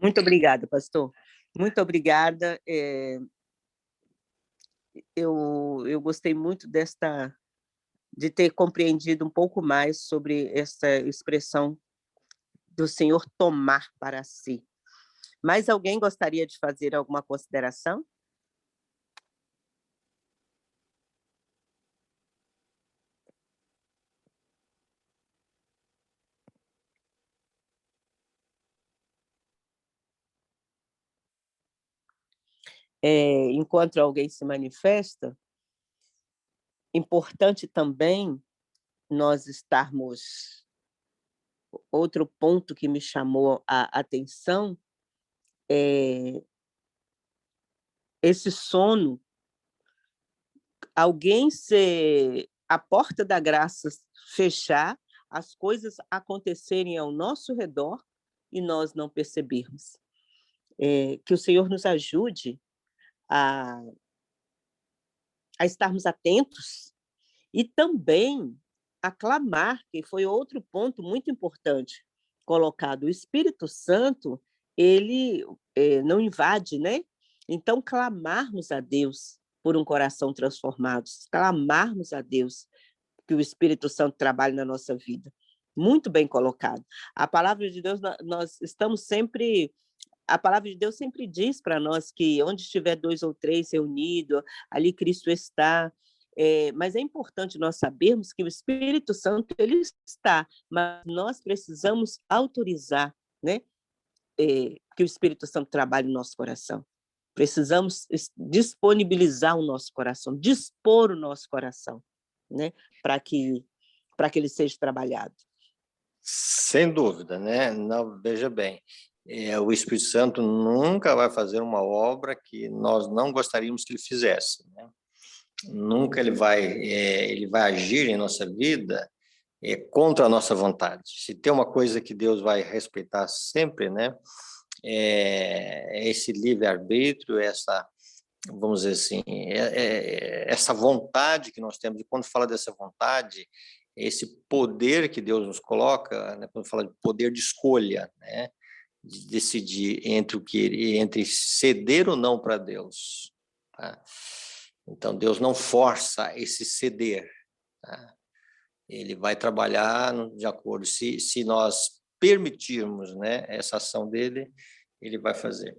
Muito obrigada, pastor. Muito obrigada. Eu gostei muito de ter compreendido um pouco mais sobre essa expressão do Senhor tomar para si. Mais alguém gostaria de fazer alguma consideração? Enquanto alguém se manifesta, importante também nós estarmos... Outro ponto que me chamou a atenção é esse sono, alguém a porta da graça fechar, as coisas acontecerem ao nosso redor e nós não percebermos. Que o Senhor nos ajude a estarmos atentos e também a clamar, que foi outro ponto muito importante colocado. O Espírito Santo, ele não invade, né? Então, clamarmos a Deus por um coração transformado, clamarmos a Deus que o Espírito Santo trabalhe na nossa vida. Muito bem colocado. A palavra de Deus, nós estamos sempre... A palavra de Deus sempre diz para nós que onde estiver 2 ou 3 reunidos, ali Cristo está. Mas é importante nós sabermos que o Espírito Santo ele está, mas nós precisamos autorizar, né? Que o Espírito Santo trabalhe no nosso coração. Precisamos disponibilizar o nosso coração, dispor o nosso coração, né? Para que ele seja trabalhado. Sem dúvida, né? Não, veja bem, o Espírito Santo nunca vai fazer uma obra que nós não gostaríamos que ele fizesse, né? Nunca ele vai agir em nossa vida contra a nossa vontade. Se tem uma coisa que Deus vai respeitar sempre, né? Esse livre-arbítrio, vamos dizer assim, essa vontade que nós temos. E quando fala dessa vontade, esse poder que Deus nos coloca, né? Quando fala de poder de escolha, né? De decidir entre ceder ou não para Deus, tá? Então, Deus não força esse ceder, tá? Ele vai trabalhar de acordo, se nós permitirmos, né, essa ação dele, ele vai fazer.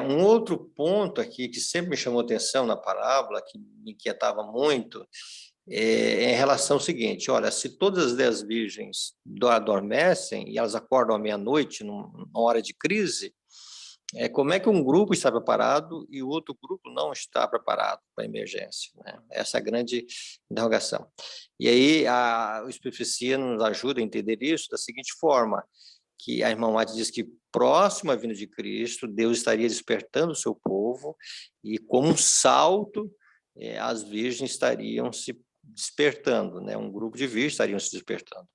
Um outro ponto aqui que sempre me chamou atenção na parábola, que me inquietava muito, em relação ao seguinte: olha, se todas as 10 virgens adormecem e elas acordam à meia-noite, numa hora de crise, como é que um grupo está preparado e o outro grupo não está preparado para a emergência, né? Essa é a grande interrogação. E aí o Espírito nos ajuda a entender isso da seguinte forma, que a irmã Mati diz que próximo à vinda de Cristo, Deus estaria despertando o seu povo e, como um salto, as virgens estariam se despertando, né? Um grupo de virgens estariam se despertando.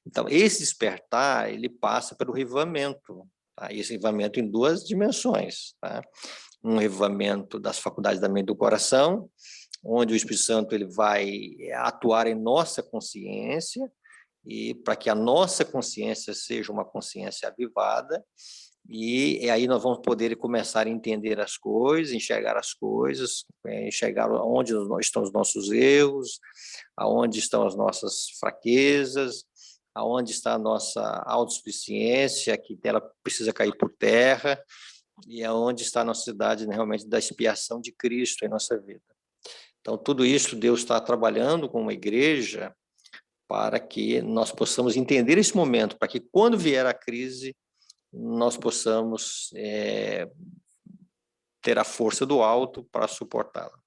Então, esse despertar, ele passa pelo revivamento, tá? Esse revivamento em 2 dimensões, tá? Um revivamento das faculdades da mente e do coração, onde o Espírito Santo ele vai atuar em nossa consciência, e para que a nossa consciência seja uma consciência avivada, e aí nós vamos poder começar a entender as coisas, enxergar as coisas, enxergar onde estão os nossos erros, aonde estão as nossas fraquezas, aonde está a nossa autossuficiência, que ela precisa cair por terra, e é onde está a necessidade, né, realmente da expiação de Cristo em nossa vida. Então, tudo isso Deus está trabalhando com uma igreja para que nós possamos entender esse momento, para que quando vier a crise, nós possamos ter a força do alto para suportá-la.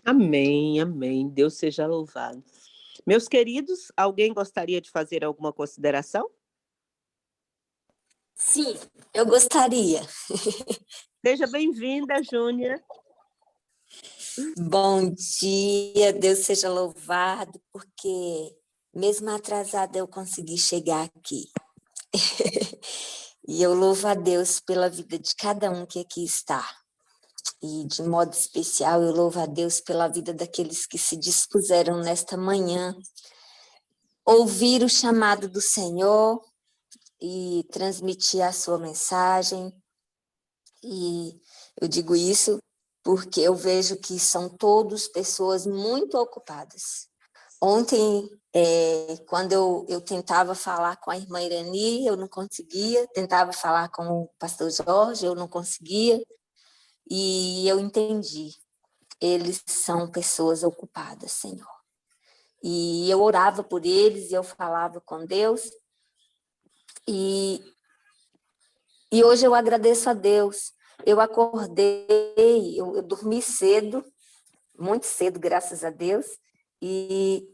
Amém, amém. Deus seja louvado. Meus queridos, alguém gostaria de fazer alguma consideração? Sim, eu gostaria. Seja bem-vinda, Júnia. Bom dia, Deus seja louvado, porque mesmo atrasada eu consegui chegar aqui. E eu louvo a Deus pela vida de cada um que aqui está. E de modo especial eu louvo a Deus pela vida daqueles que se dispuseram nesta manhã ouvir o chamado do Senhor e transmitir a sua mensagem. E eu digo isso porque eu vejo que são todos pessoas muito ocupadas. Ontem, quando eu tentava falar com a irmã Irani, eu não conseguia, tentava falar com o pastor Jorge, eu não conseguia, e eu entendi, eles são pessoas ocupadas, Senhor. E eu orava por eles, e eu falava com Deus, e hoje eu agradeço a Deus. Eu acordei, eu dormi cedo, muito cedo, graças a Deus, e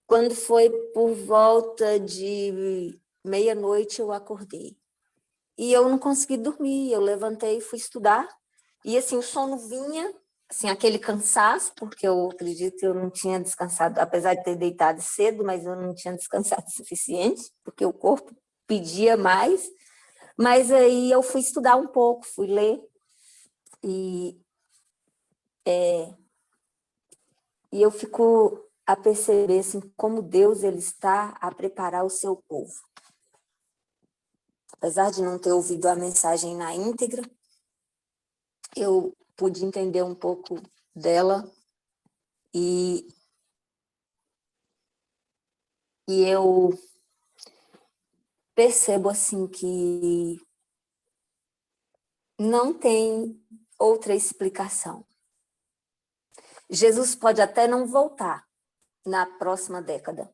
quando foi por volta de meia-noite eu acordei. E eu não consegui dormir, eu levantei e fui estudar, e assim, o sono vinha, assim, aquele cansaço, porque eu acredito que eu não tinha descansado, apesar de ter deitado cedo, mas eu não tinha descansado o suficiente, porque o corpo pedia mais. Mas aí eu fui estudar um pouco, fui ler, e eu fico a perceber assim, como Deus ele está a preparar o seu povo. Apesar de não ter ouvido a mensagem na íntegra, eu pude entender um pouco dela e eu percebo assim que não tem outra explicação. Jesus pode até não voltar na próxima década,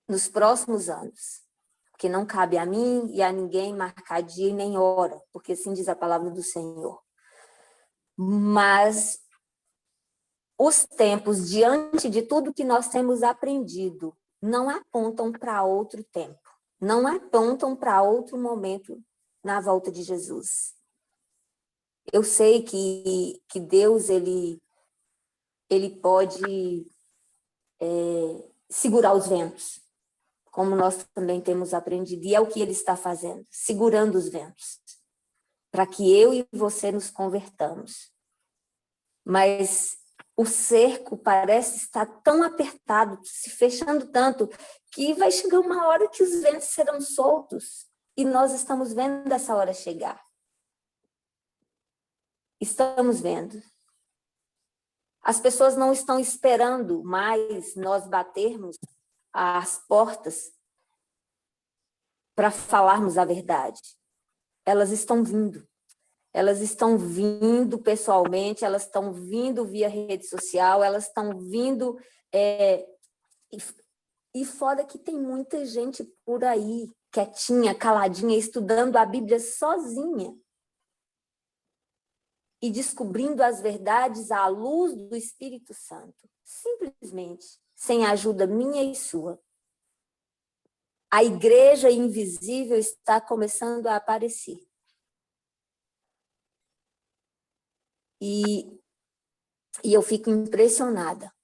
nos próximos anos, porque não cabe a mim e a ninguém marcar dia e nem hora, porque assim diz a palavra do Senhor. Mas os tempos, diante de tudo que nós temos aprendido, não apontam para outro tempo, não apontam para outro momento na volta de Jesus. Eu sei que Deus ele pode segurar os ventos, como nós também temos aprendido, e é o que ele está fazendo, segurando os ventos, para que eu e você nos convertamos. Mas o cerco parece estar tão apertado, se fechando tanto, que vai chegar uma hora que os ventos serão soltos, e nós estamos vendo essa hora chegar. Estamos vendo. As pessoas não estão esperando mais nós batermos as portas para falarmos a verdade. Elas estão vindo. Elas estão vindo pessoalmente, elas estão vindo via rede social, elas estão vindo... E fora que tem muita gente por aí, quietinha, caladinha, estudando a Bíblia sozinha e descobrindo as verdades à luz do Espírito Santo, simplesmente, sem a ajuda minha e sua. A igreja invisível está começando a aparecer. E eu fico impressionada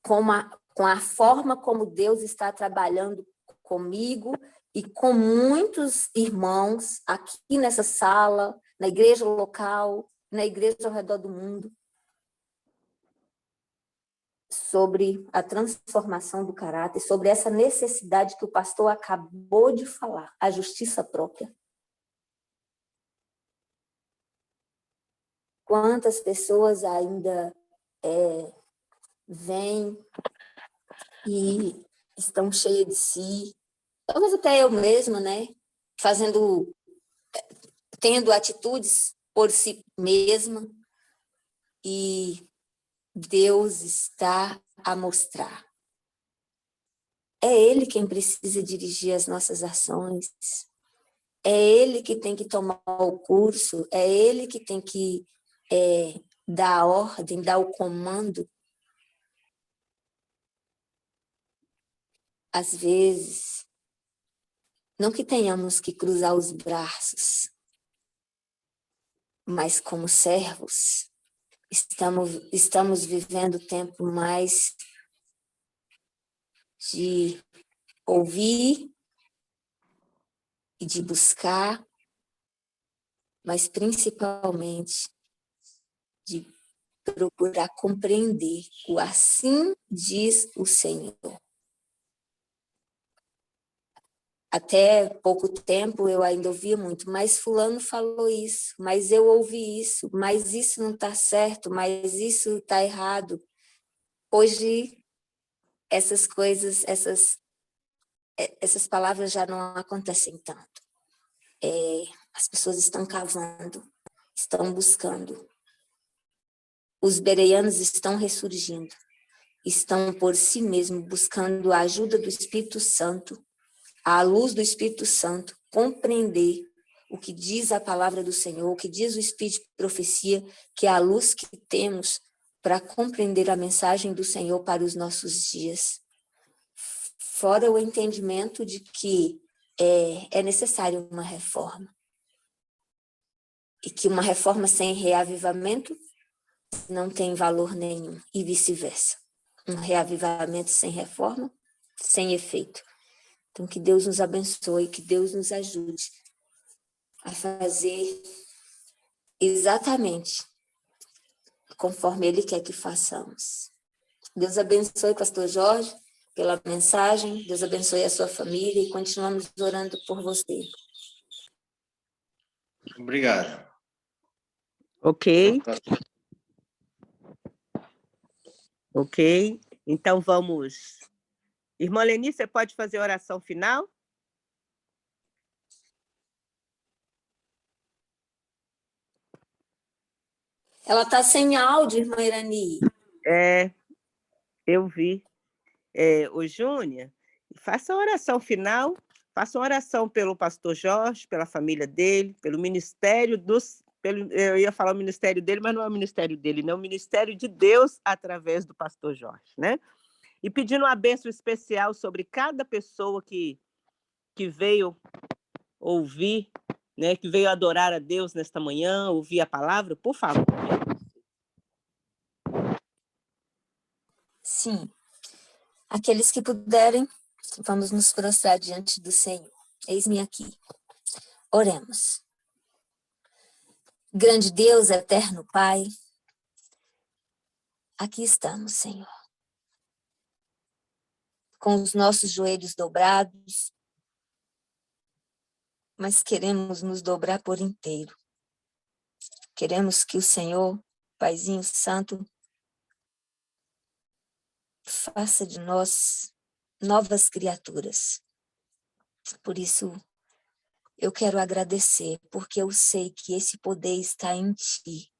com a forma como Deus está trabalhando comigo e com muitos irmãos aqui nessa sala, na igreja local, na igreja ao redor do mundo, sobre a transformação do caráter, sobre essa necessidade que o pastor acabou de falar, a justiça própria. Quantas pessoas ainda vêm e estão cheias de si, talvez até eu mesma, né? tendo atitudes por si mesma, e Deus está a mostrar. É Ele quem precisa dirigir as nossas ações, é Ele que tem que tomar o curso, é Ele que tem que dar a ordem, dar o comando. Às vezes, não que tenhamos que cruzar os braços, mas como servos, estamos vivendo tempo mais de ouvir e de buscar, mas principalmente de procurar compreender o assim diz o Senhor. Até pouco tempo eu ainda ouvia muito, mas fulano falou isso, mas eu ouvi isso, mas isso não está certo, mas isso está errado. Hoje, essas coisas, essas palavras já não acontecem tanto. As pessoas estão cavando, estão buscando. Os bereanos estão ressurgindo, estão por si mesmos buscando a ajuda do Espírito Santo, à luz do Espírito Santo, compreender o que diz a palavra do Senhor, o que diz o Espírito de profecia, que é a luz que temos para compreender a mensagem do Senhor para os nossos dias. Fora o entendimento de que é necessário uma reforma. E que uma reforma sem reavivamento não tem valor nenhum, e vice-versa. Um reavivamento sem reforma, sem efeito. Então, que Deus nos abençoe, que Deus nos ajude a fazer exatamente conforme Ele quer que façamos. Deus abençoe, pastor Jorge, pela mensagem, Deus abençoe a sua família e continuamos orando por você. Obrigado. Ok. Ok. Então vamos. Irmã Leni, você pode fazer a oração final? Ela está sem áudio, irmã Irani. Eu vi. O Júnior, faça a oração final, faça uma oração pelo pastor Jorge, pela família dele, pelo ministério eu ia falar o ministério dele, mas não é o ministério dele, não, é o ministério de Deus através do pastor Jorge, né? E pedindo uma bênção especial sobre cada pessoa que veio ouvir, né, que veio adorar a Deus nesta manhã, ouvir a palavra, por favor. Sim. Aqueles que puderem, vamos nos prostrar diante do Senhor. Eis-me aqui. Oremos. Grande Deus, eterno Pai, aqui estamos, Senhor. Com os nossos joelhos dobrados, mas queremos nos dobrar por inteiro. Queremos que o Senhor, Paizinho Santo, faça de nós novas criaturas. Por isso, eu quero agradecer, porque eu sei que esse poder está em Ti.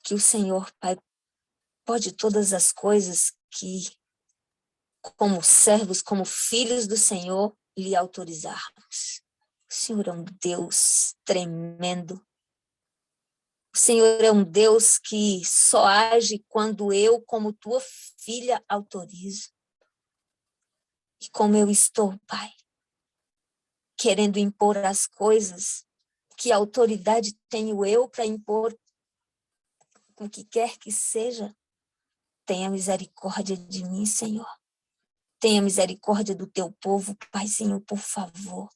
Que o Senhor, Pai, pode todas as coisas que, como servos, como filhos do Senhor, lhe autorizarmos. O Senhor é um Deus tremendo. O Senhor é um Deus que só age quando eu, como tua filha, autorizo. E como eu estou, Pai, querendo impor as coisas, que autoridade tenho eu para impor o que quer que seja, tenha misericórdia de mim, Senhor. Tenha misericórdia do teu povo, Paizinho, por favor.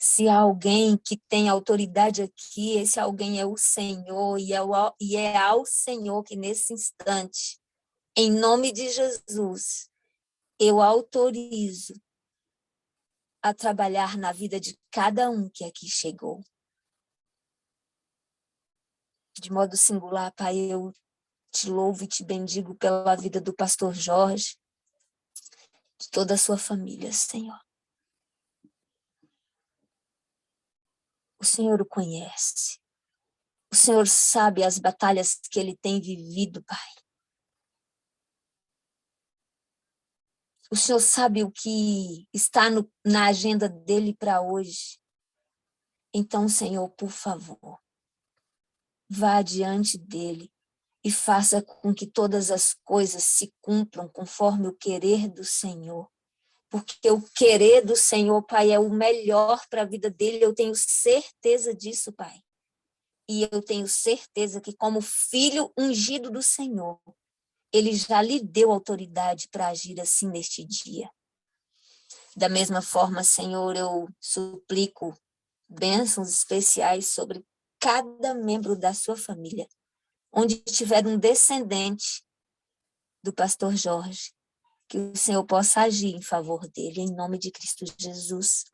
Se há alguém que tem autoridade aqui, esse alguém é o Senhor, e é ao Senhor que nesse instante, em nome de Jesus, eu autorizo a trabalhar na vida de cada um que aqui chegou. De modo singular, Pai, eu te louvo e te bendigo pela vida do pastor Jorge, de toda a sua família, Senhor. O Senhor o conhece. O Senhor sabe as batalhas que ele tem vivido, Pai. O Senhor sabe o que está na agenda dele para hoje. Então, Senhor, por favor, vá adiante dele e faça com que todas as coisas se cumpram conforme o querer do Senhor. Porque o querer do Senhor, Pai, é o melhor para a vida dele. Eu tenho certeza disso, Pai. E eu tenho certeza que, como filho ungido do Senhor, ele já lhe deu autoridade para agir assim neste dia. Da mesma forma, Senhor, eu suplico bênçãos especiais sobre cada membro da sua família, onde tiver um descendente do pastor Jorge, que o Senhor possa agir em favor dele, em nome de Cristo Jesus.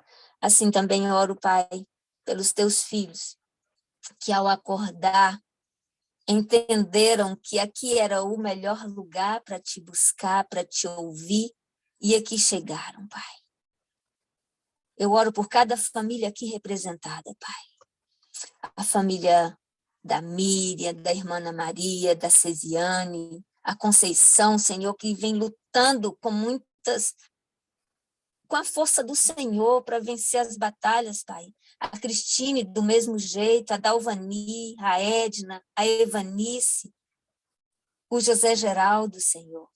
Assim também oro, Pai, pelos teus filhos, que ao acordar, entenderam que aqui era o melhor lugar para te buscar, para te ouvir, e aqui chegaram, Pai. Eu oro por cada família aqui representada, Pai. A família da Miriam, da irmã Ana Maria, da Cesiane, a Conceição, Senhor, que vem lutando com a força do Senhor para vencer as batalhas, Pai. A Cristine, do mesmo jeito, a Dalvani, a Edna, a Evanice, o José Geraldo, Senhor.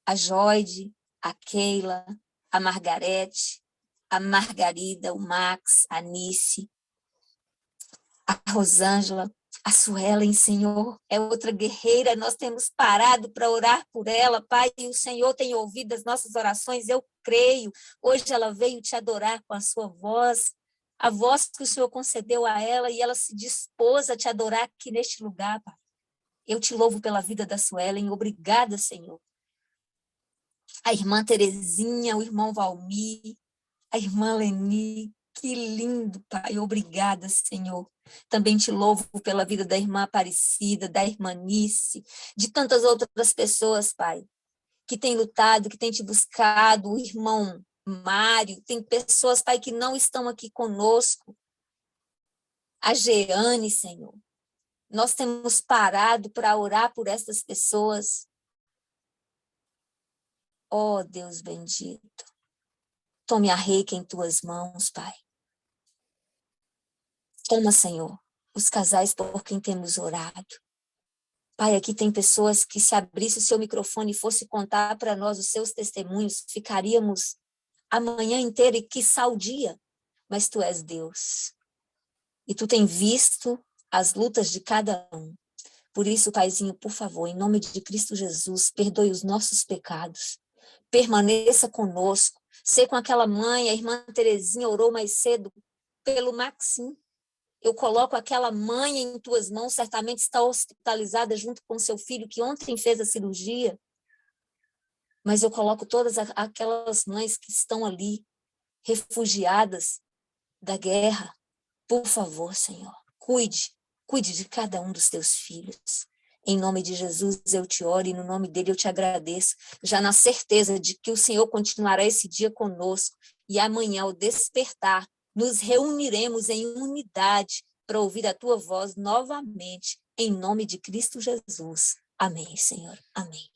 A Joide, a Keila, a Margarete, a Margarida, o Max, a Nice, a Rosângela, a Suelen, Senhor, é outra guerreira, nós temos parado para orar por ela, Pai, e o Senhor tem ouvido as nossas orações, eu creio. Hoje ela veio te adorar com a sua voz, a voz que o Senhor concedeu a ela, e ela se dispôs a te adorar aqui neste lugar, Pai. Eu te louvo pela vida da Suelen, obrigada, Senhor. A irmã Terezinha, o irmão Valmir, a irmã Leni, que lindo, Pai, obrigada, Senhor. Também te louvo pela vida da irmã Aparecida, da irmã Nice, de tantas outras pessoas, Pai, que têm lutado, que têm te buscado, o irmão Mário, tem pessoas, Pai, que não estão aqui conosco. A Jeane, Senhor. Nós temos parado para orar por essas pessoas. Oh, Deus bendito. Tome a reica em tuas mãos, Pai. Toma, Senhor, os casais por quem temos orado. Pai, aqui tem pessoas que, se abrisse o seu microfone e fosse contar para nós os seus testemunhos, ficaríamos a manhã inteira e quiçá o dia. Mas tu és Deus. E tu tem visto as lutas de cada um. Por isso, Paizinho, por favor, em nome de Cristo Jesus, perdoe os nossos pecados. Permaneça conosco. Sei com aquela mãe, a irmã Terezinha orou mais cedo pelo Maxim. Eu coloco aquela mãe em tuas mãos, certamente está hospitalizada junto com seu filho, que ontem fez a cirurgia. Mas eu coloco todas aquelas mães que estão ali, refugiadas da guerra. Por favor, Senhor, cuide de cada um dos teus filhos. Em nome de Jesus eu te oro e no nome dele eu te agradeço, já na certeza de que o Senhor continuará esse dia conosco e amanhã, ao despertar, nos reuniremos em unidade para ouvir a tua voz novamente, em nome de Cristo Jesus. Amém, Senhor. Amém.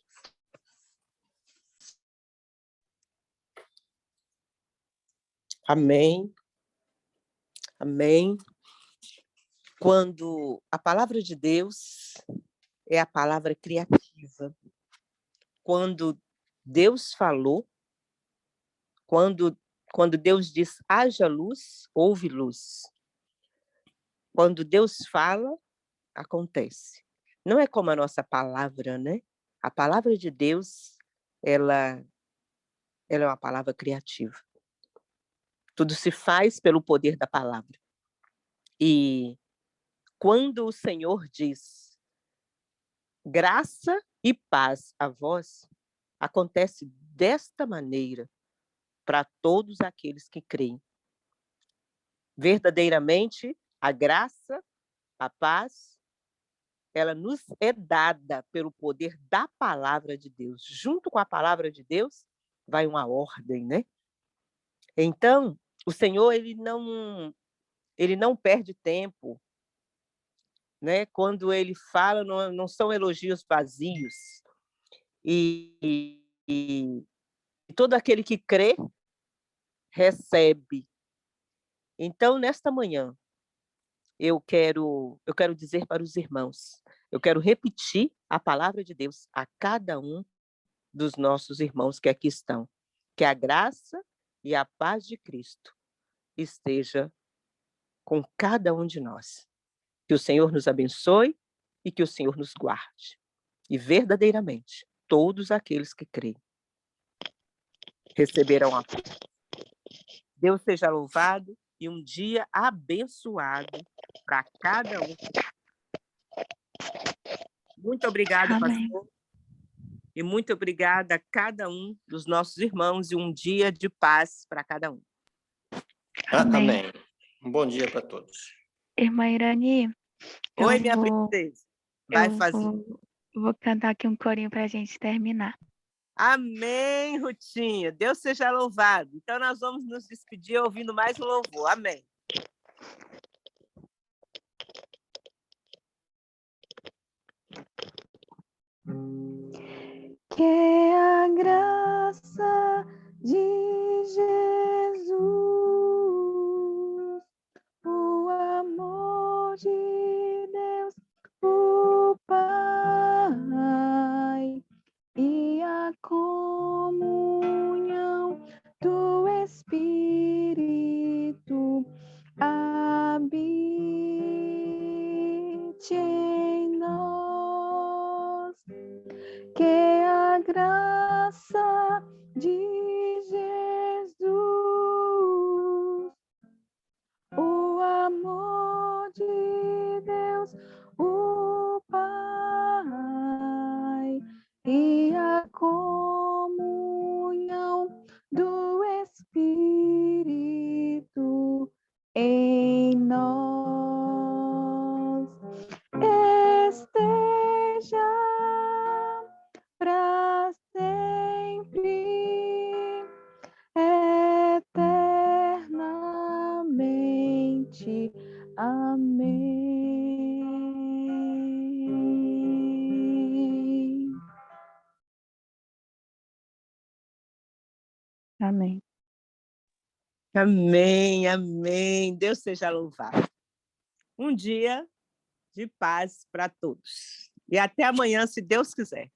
Amém. Amém. Quando a palavra de Deus é a palavra criativa, quando Deus falou, quando Deus diz haja luz, houve luz. Quando Deus fala, acontece. Não é como a nossa palavra, né? A palavra de Deus, ela é uma palavra criativa. Tudo se faz pelo poder da palavra. E quando o Senhor diz graça e paz a vós, acontece desta maneira para todos aqueles que creem. Verdadeiramente, a graça, a paz, ela nos é dada pelo poder da palavra de Deus. Junto com a palavra de Deus, vai uma ordem, né? Então, o Senhor, ele não perde tempo, né? Quando ele fala, não são elogios vazios. E todo aquele que crê, recebe. Então, nesta manhã, eu quero dizer para os irmãos, eu quero repetir a palavra de Deus a cada um dos nossos irmãos que aqui estão. Que a graça e a paz de Cristo esteja com cada um de nós. Que o Senhor nos abençoe e que o Senhor nos guarde. E verdadeiramente, todos aqueles que creem receberão a paz. Deus seja louvado e um dia abençoado para cada um. Muito obrigada, Amém. pastor. E muito obrigada a cada um dos nossos irmãos e um dia de paz para cada um. Amém. Amém. Um bom dia para todos. Irmã Irani, Oi, minha princesa. Vai fazer. Vou cantar aqui um corinho para a gente terminar. Amém, Rutinha. Deus seja louvado. Então, nós vamos nos despedir ouvindo mais um louvor. Amém. Que a graça de Jesus, o amor de Deus, o Pai, e a comunhão do Espírito habite em nós. Que a graça de Jesus, o amor de Deus, o Pai, e a comunhão do Espírito em nós esteja para sempre, eternamente. Amém. Amém. Amém, amém. Deus seja louvado. Um dia de paz para todos. E até amanhã, se Deus quiser.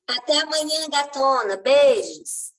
Até amanhã, gatona. Beijos.